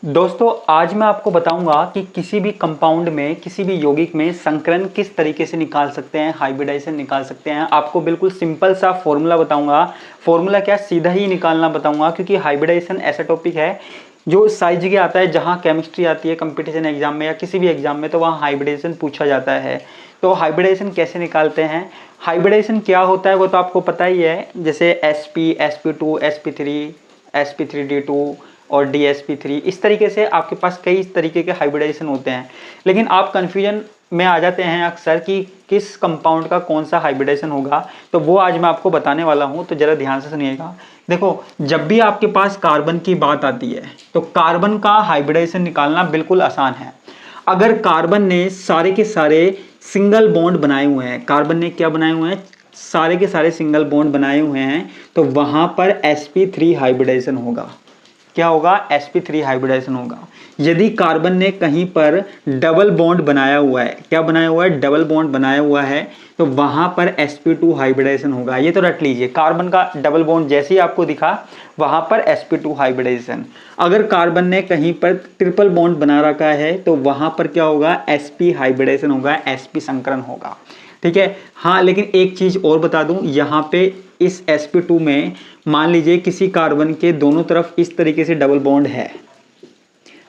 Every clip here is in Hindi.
दोस्तों आज मैं आपको बताऊंगा कि किसी भी कंपाउंड में किसी भी यौगिक में संकरण किस तरीके से निकाल सकते हैं, हाइब्रिडाइजेशन निकाल सकते हैं। आपको बिल्कुल सिंपल सा फॉर्मूला बताऊंगा। फॉर्मूला क्या, सीधा ही निकालना बताऊंगा, क्योंकि हाइब्रिडाइजेशन ऐसा टॉपिक है जो सारी जगह आता है। जहां केमिस्ट्री आती है कंपटीशन एग्जाम में या किसी भी एग्जाम में, तो वहाँ हाइब्रिडाइजेशन पूछा जाता है। तो हाइब्रिडाइजेशन कैसे निकालते हैं, हाइब्रिडाइजेशन क्या होता है वो तो आपको पता ही है। जैसे sp, sp2, sp3, sp3d2 और DsP3, इस तरीके से आपके पास कई तरीके के हाइब्रिडाइजेशन होते हैं। लेकिन आप कंफ्यूजन में आ जाते हैं अक्सर कि किस कंपाउंड का कौन सा हाइब्रिडाइजेशन होगा, तो वो आज मैं आपको बताने वाला हूं। तो जरा ध्यान से सुनिएगा। देखो, जब भी आपके पास कार्बन की बात आती है तो कार्बन का हाइब्रिडाइजेशन निकालना बिल्कुल आसान है। अगर कार्बन ने सारे के सारे सिंगल बॉन्ड बनाए हुए हैं, कार्बन ने क्या बनाए हुए हैं, सारे के सारे सिंगल बॉन्ड बनाए हुए हैं, तो वहां पर sp3 हाइब्रिडाइजेशन होगा। क्या होगा, sp3 हाइब्रिडाइजेशन होगा। यदि कार्बन ने कहीं पर डबल बॉन्ड बनाया हुआ है, क्या बनाया हुआ है, डबल बॉन्ड बनाया हुआ है, तो वहां पर sp2 हाइब्रिडाइजेशन होगा। ये तो रट लीजिए, कार्बन का डबल बॉन्ड जैसे ही आपको दिखा वहां पर sp2 हाइब्रिडाइजेशन। अगर कार्बन ने कहीं पर ट्रिपल बॉन्ड बना रखा है तो वहां पर क्या होगा, sp हाइब्रिडाइजेशन होगा, sp संकरण होगा। ठीक है। हाँ, लेकिन एक चीज और बता दूं, यहाँ पे इस sp2 में मान लीजिए किसी कार्बन के दोनों तरफ इस तरीके से डबल बॉन्ड है,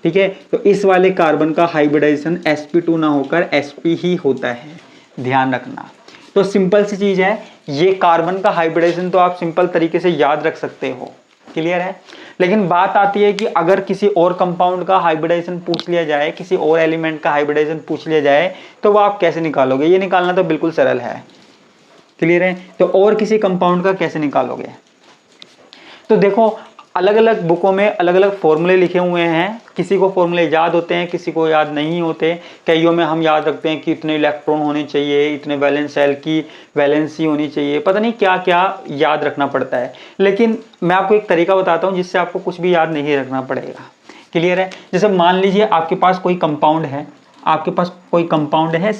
ठीक है, तो इस वाले कार्बन का हाइब्रिडाइजेशन sp2 ना होकर sp ही होता है, ध्यान रखना। तो सिंपल सी चीज है, ये कार्बन का हाइब्रिडाइजेशन तो आप सिंपल तरीके से याद रख सकते हो, क्लियर है। लेकिन बात आती है कि अगर किसी और कंपाउंड का हाइब्रिडाइजेशन पूछ लिया जाए, किसी और एलिमेंट का हाइब्रिडाइजेशन पूछ लिया जाए, तो वो आप कैसे निकालोगे। ये निकालना तो बिल्कुल सरल है, क्लियर है। तो और किसी कंपाउंड का कैसे निकालोगे, तो देखो अलग अलग बुकों में अलग अलग फॉर्मूले लिखे हुए हैं। किसी को फॉर्मूले याद होते हैं, किसी को याद नहीं होते। कईयों में हम याद रखते हैं कि इतने इलेक्ट्रॉन होने चाहिए, इतने वैलेंस शेल की वैलेंसी होनी चाहिए, पता नहीं क्या क्या याद रखना पड़ता है। लेकिन मैं आपको एक तरीका बताता हूँ जिससे आपको कुछ भी याद नहीं रखना पड़ेगा, क्लियर है। जैसे मान लीजिए आपके पास कोई कंपाउंड है, आपके पास कोई कंपाउंड है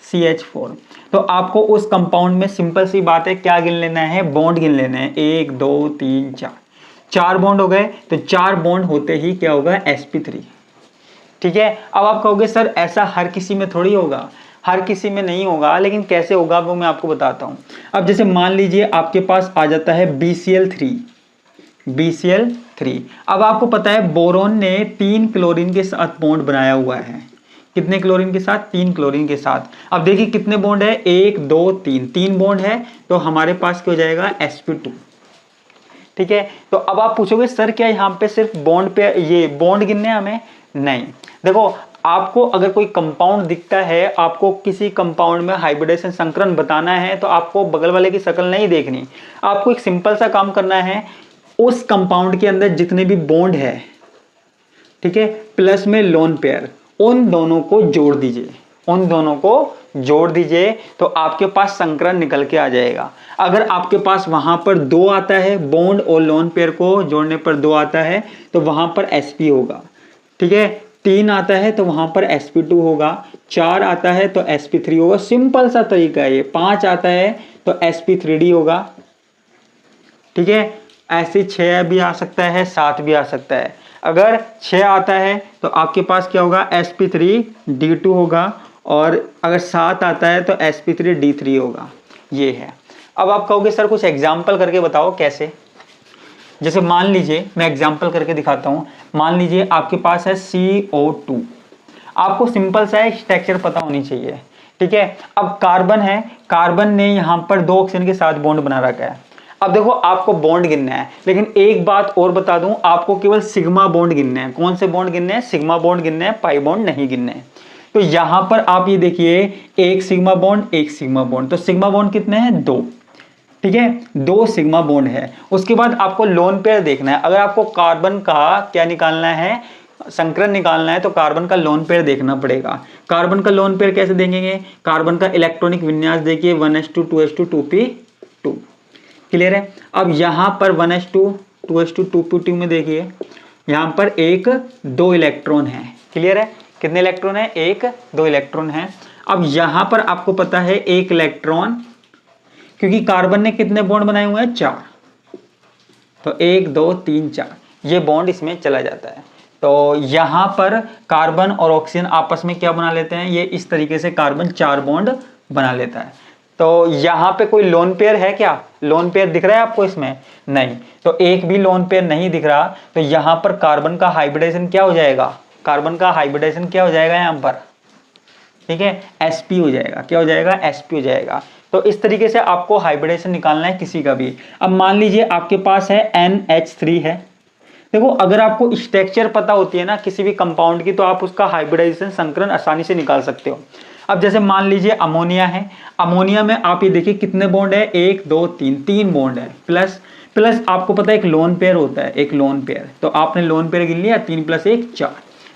CH4, तो आपको उस कंपाउंड में सिंपल सी बात है, क्या गिन लेना है, बॉन्ड गिन लेना है। 1 2 3 4, 4 बॉन्ड हो गए। तो 4 बॉन्ड होते ही क्या होगा, sp3, ठीक है। अब आप कहोगे सर ऐसा हर किसी में थोड़ी होगा, हर किसी में नहीं होगा, लेकिन कैसे होगा वो मैं आपको बताता हूं। अब जैसे मान लीजिए आपके पास आ जाता है BCl3। अब आपको पता है बोरोन ने 3 क्लोरीन के साथ बॉन्ड बनाया हुआ है। कितने क्लोरीन के साथ, 3 क्लोरीन के साथ। अब देखिए कितने बॉन्ड है, 1 2 3, 3 बॉन्ड है, तो हमारे पास क्या हो जाएगा, sp2, ठीक है। तो अब आप पूछोगे सर क्या यहाँ पे सिर्फ बॉन्ड पे ये बॉन्ड गिनने हमें, नहीं। देखो आपको अगर कोई कंपाउंड दिखता है, आपको किसी कंपाउंड में हाइब्रिडाइजेशन संकरण बताना है, तो आपको बगल वाले की शक्ल नहीं देखनी, आपको एक सिंपल सा काम करना है। उस कंपाउंड के अंदर जितने भी बॉन्ड है, ठीक है, प्लस में लोन पेयर, उन दोनों को जोड़ दीजिए, उन दोनों को जोड़ दीजिए, तो आपके पास संकरण निकल के आ जाएगा। अगर आपके पास वहां पर 2 आता है, बॉन्ड और लोन पेयर को जोड़ने पर 2 आता है, तो वहां पर sp होगा, ठीक है। 3 आता है तो वहां पर sp2 होगा, 4 आता है तो sp3 होगा, सिंपल सा तरीका है ये। 5 आता है तो sp3d होगा, ठीक है। ऐसे 6 भी आ सकता है, 7 भी आ सकता है। अगर 6 आता है तो आपके पास क्या होगा, sp3d2 होगा, और अगर 7 आता है तो sp3d3 होगा, ये है। अब आप कहोगे सर कुछ एग्जाम्पल करके बताओ कैसे। जैसे मान लीजिए मैं एग्जाम्पल करके दिखाता हूं। मान लीजिए आपके पास है CO2, आपको सिंपल सा स्ट्रक्चर पता होनी चाहिए, ठीक है। अब कार्बन है, कार्बन ने यहां पर 2 ऑक्सीजन के साथ बॉन्ड बना रखा है। अब देखो आपको बॉन्ड गिनना है, लेकिन एक बात और बता दूं, आपको केवल सिग्मा बॉन्ड गिनने हैं। कौन से बॉन्ड गिनने हैं, सिग्मा बॉन्ड गिनने हैं, पाई बॉन्ड नहीं गिनने हैं। तो यहां पर आप ये देखिए, एक सिग्मा बॉन्ड, एक सिग्मा बॉन्ड, तो सिग्मा बॉन्ड कितने हैं, 2, ठीक है, 2 सिग्मा बॉन्ड है। उसके बाद आपको लोन पेयर देखना है। अगर आपको कार्बन का क्या निकालना है, संकरण निकालना है, तो कार्बन का लोन पेयर देखना पड़ेगा। कार्बन का लोन पेयर कैसे देखेंगे, कार्बन का इलेक्ट्रॉनिक विन्यास देखिए 1s2 2s2 2p2, क्लियर है। अब यहां पर 1s2 2s2 2p2 में देखिए यहां पर 1 2 इलेक्ट्रॉन है, क्लियर है। कितने इलेक्ट्रॉन है, 1 2 इलेक्ट्रॉन है। अब यहां पर आपको पता है 1 इलेक्ट्रॉन, क्योंकि कार्बन ने कितने बॉन्ड बनाए हुए हैं, 4, तो 1 2 3 4, ये बॉन्ड इसमें चला जाता है। तो यहाँ पर कार्बन और ऑक्सीजन आपस में क्या बना लेते हैं, ये इस तरीके से कार्बन 4 बॉन्ड बना लेता है। तो यहाँ पे कोई लोन पेयर है क्या, लोन पेयर दिख रहा है आपको इसमें, नहीं, तो एक भी लोन पेयर नहीं दिख रहा। तो यहाँ पर कार्बन का हाइब्रिडाइजेशन क्या हो जाएगा, कार्बन का हाइब्रिडाइजेशन क्या हो जाएगा यहाँ पर, ठीक है, sp हो जाएगा, क्या हो जाएगा, sp हो जाएगा। तो इस तरीके से आपको हाइब्रिडाइजेशन निकालना है किसी का भी। अब मान लीजिए आपके पास है NH3 है। देखो अगर आपको स्ट्रक्चर पता होती है ना किसी भी कंपाउंड की, तो आप उसका हाइब्रिडाइजेशन संकरण आसानी से निकाल सकते हो। अब जैसे मान लीजिए अमोनिया है, अमोनिया में आप ये देखिए कितने बॉन्ड है, 1 2 3, 3 बॉन्ड है, प्लस प्लस आपको पता है एक लोन पेयर होता है, एक लोन पेयर, तो आपने लोन पेयर गिन लिया, 3 + 1 4,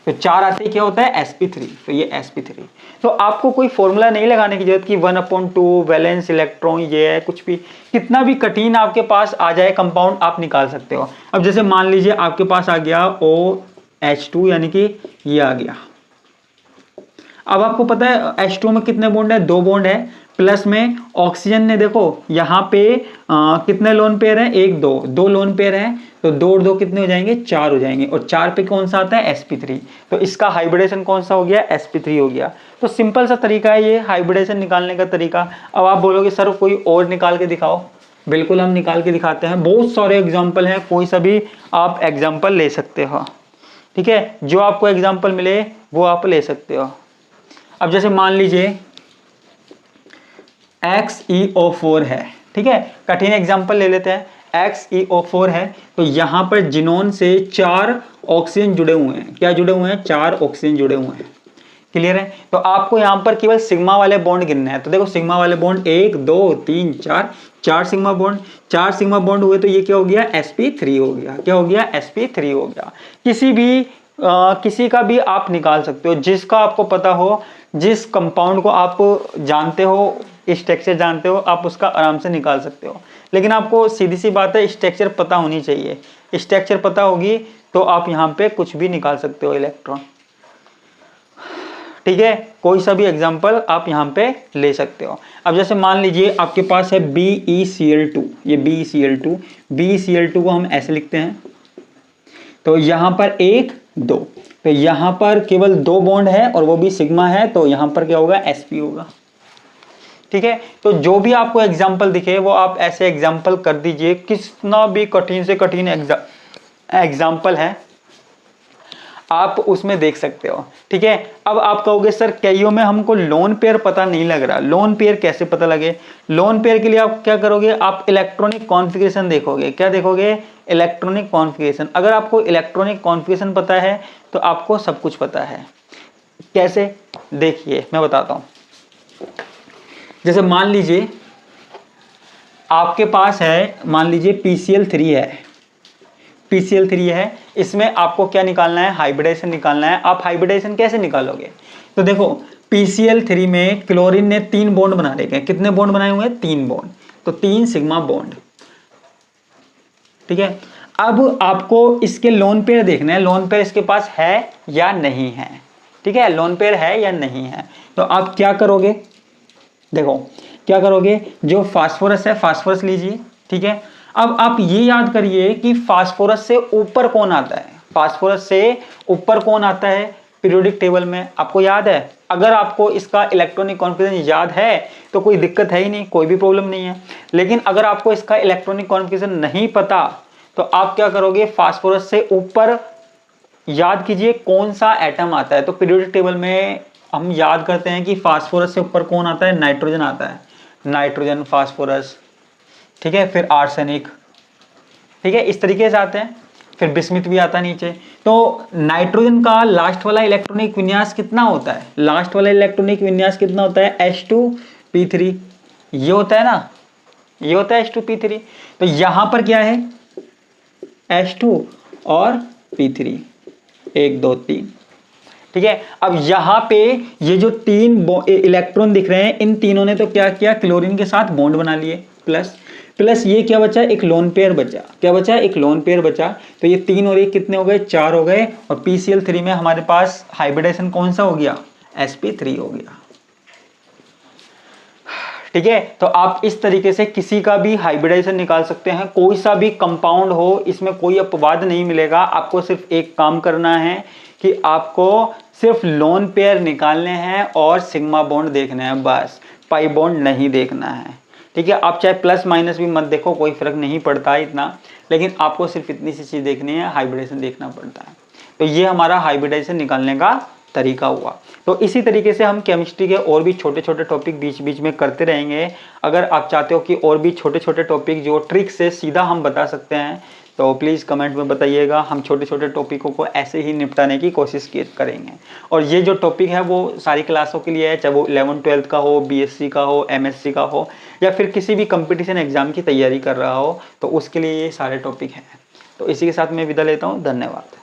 तो 4 आते ही क्या होता है, sp3, तो ये sp3। तो आपको कोई फॉर्मूला नहीं लगाने की जरूरत कि 1/2 वैलेंस इलेक्ट्रॉन ये है, कुछ भी कितना भी कठिन आपके पास आ जाए कंपाउंड आप निकाल सकते हो। अब जैसे मान लीजिए आपके पास आ गया OH2, यानी कि ये आ गया। अब आपको पता है H2 में कितने बॉन्ड है, 2 बॉन्ड है, प्लस में ऑक्सीजन ने देखो यहाँ पे कितने लोन पेयर है, 1 2, 2 लोन पेयर है, तो 2 और 2 कितने हो जाएंगे, 4 हो जाएंगे, और 4 पे कौन सा आता है, sp3, तो इसका हाइब्रिडेशन कौन सा हो गया, sp3 हो गया। तो सिंपल सा तरीका है ये हाइब्रिडेशन निकालने का तरीका। अब आप बोलोगे सर कोई और निकाल के दिखाओ, बिल्कुल हम निकाल के दिखाते हैं, बहुत सारे एग्जाम्पल हैं, कोई सा भी आप एग्जाम्पल ले सकते हो, ठीक है, जो आपको एग्जाम्पल मिले वो आप ले सकते हो। अब जैसे मान लीजिए XeO4 है, ठीक है, कठिन एग्जांपल ले लेते हैं, XeO4 है, तो यहां पर जिनोन से 4 ऑक्सीजन जुड़े हुए हैं, क्या जुड़े हुए हैं, 4 ऑक्सीजन जुड़े हुए हैं, क्लियर है। तो आपको यहां पर केवल सिग्मा वाले बॉन्ड गिनने हैं। तो देखो सिग्मा वाले bond 1 2 3 4, 4 sigma bond, 4 sigma bond हुए, तो ये क्या हो गया, sp3 हो गया, क्या हो गया, sp3 हो गया। किसी का भी आप निकाल सकते हो, जिसका आपको पता हो, जिस कंपाउंड को आप जानते हो, स्ट्रक्चर जानते हो, आप उसका आराम से निकाल सकते हो। लेकिन आपको सीधी सी बात है स्ट्रक्चर पता होनी चाहिए, स्ट्रक्चर पता होगी तो आप यहाँ पे कुछ भी निकाल सकते हो इलेक्ट्रॉन, ठीक है, कोई सा भी एग्जांपल आप यहाँ पे ले सकते हो। अब जैसे मान लीजिए आपके पास है BeCl2, ये BeCl2 को हम ऐसे लिखते हैं, तो यहाँ पर 1 2, तो यहाँ पर केवल 2 बॉन्ड है और वो भी सिग्मा है, तो यहाँ पर क्या होगा, sp होगा, ठीक है। तो जो भी आपको एग्जाम्पल दिखे वो आप ऐसे एग्जाम्पल कर दीजिए, कितना भी कठिन से कठिन एग्जाम्पल है आप उसमें देख सकते हो, ठीक है। अब आप कहोगे सर कईयों में हमको लोन पेयर पता नहीं लग रहा, लोन पेयर कैसे पता लगे, लोन पेयर के लिए आप क्या करोगे, आप इलेक्ट्रॉनिक कॉन्फ़िगरेशन देखोगे, क्या देखोगे, इलेक्ट्रॉनिक कॉन्फ़िगरेशन। अगर आपको इलेक्ट्रॉनिक कॉन्फ़िगरेशन पता है तो आपको सब कुछ पता है। कैसे, देखिए मैं बताता हूँ। जैसे मान लीजिए आपके पास है, मान लीजिए PCl3 है, PCl3 है, इसमें आपको क्या निकालना है, हाइब्रिडाइजेशन निकालना है। आप हाइब्रिडाइजेशन कैसे निकालोगे, तो देखो PCl3 में क्लोरीन ने 3 बॉन्ड बना रखे हैं, कितने बॉन्ड बनाए हुए हैं, 3 बॉन्ड, तो 3 सिग्मा बॉन्ड, ठीक है। अब आपको इसके लोन पेयर देखना है, लोन पेयर इसके पास है या नहीं है, ठीक है, लोन पेयर है या नहीं है। तो आप क्या करोगे, देखो क्या करोगे, जो फास्फोरस है फास्फोरस लीजिए, ठीक है। अब आप ये याद करिए कि फास्फोरस से ऊपर कौन आता है, फास्फोरस से ऊपर कौन आता है पीरियोडिक टेबल में, आपको याद है। अगर आपको इसका इलेक्ट्रॉनिक कॉन्फ़िगरेशन याद है तो कोई दिक्कत है ही नहीं, कोई भी प्रॉब्लम नहीं है। लेकिन अगर आपको इसका इलेक्ट्रॉनिक कॉन्फ़िगरेशन नहीं पता तो आप क्या करोगे, फास्फोरस से ऊपर याद कीजिए कौन सा एटम आता है। तो पीरियोडिक टेबल में हम याद करते हैं कि फास्फोरस से ऊपर कौन आता है, नाइट्रोजन आता है, नाइट्रोजन, फास्फोरस, ठीक है, फिर आर्सेनिक, ठीक है, इस तरीके से आते हैं, फिर बिस्मिथ भी आता है नीचे। तो नाइट्रोजन का लास्ट वाला इलेक्ट्रॉनिक विन्यास कितना होता है, लास्ट वाला इलेक्ट्रॉनिक विन्यास कितना होता है, H2P3, ये होता है ना, ये होता है H2P3। तो यहां पर क्या है, H2 और P3, 1 2 3, ठीक है। अब यहां पे ये जो 3 इलेक्ट्रॉन दिख रहे हैं, इन तीनों ने तो क्या किया, क्लोरीन के साथ बॉन्ड बना लिए, प्लस प्लस ये क्या बचा, एक लोन पेयर बचा, क्या बचा, एक लोन पेयर बचा। तो ये 3 और 1 कितने हो गए, 4 हो गए, और PCl3 में हमारे पास हाइब्रिडाइजेशन कौन सा हो गया, sp3 हो गया, ठीक है। तो आप इस तरीके से किसी का भी हाइब्रिडाइजेशन निकाल सकते हैं, कोई सा भी कंपाउंड हो, इसमें कोई अपवाद नहीं मिलेगा। आपको सिर्फ एक काम करना है कि आपको सिर्फ लोन पेयर निकालने हैं और सिग्मा बॉन्ड देखने हैं, बस पाई बॉन्ड नहीं देखना है। ठीक है, आप चाहे प्लस माइनस भी मत देखो, कोई फर्क नहीं पड़ता इतना, लेकिन आपको सिर्फ इतनी सी चीज देखनी है, हाइब्रिडाइजेशन देखना पड़ता है। तो ये हमारा हाइब्रिडाइजेशन निकालने का तरीका हुआ। तो इसी तरीके से हम केमिस्ट्री के और भी छोटे छोटे टॉपिक बीच बीच में करते रहेंगे। अगर आप चाहते हो कि और भी छोटे छोटे टॉपिक जो ट्रिक से सीधा हम बता सकते हैं, तो प्लीज़ कमेंट में बताइएगा। हम छोटे छोटे टॉपिकों को ऐसे ही निपटाने की कोशिश करेंगे। और ये जो टॉपिक है वो सारी क्लासों के लिए है, चाहे वो 11-12 का हो, बीएससी का हो, एमएससी का हो, या फिर किसी भी कंपटीशन एग्जाम की तैयारी कर रहा हो, तो उसके लिए ये सारे टॉपिक हैं। तो इसी के साथ मैं विदा लेता हूँ। धन्यवाद।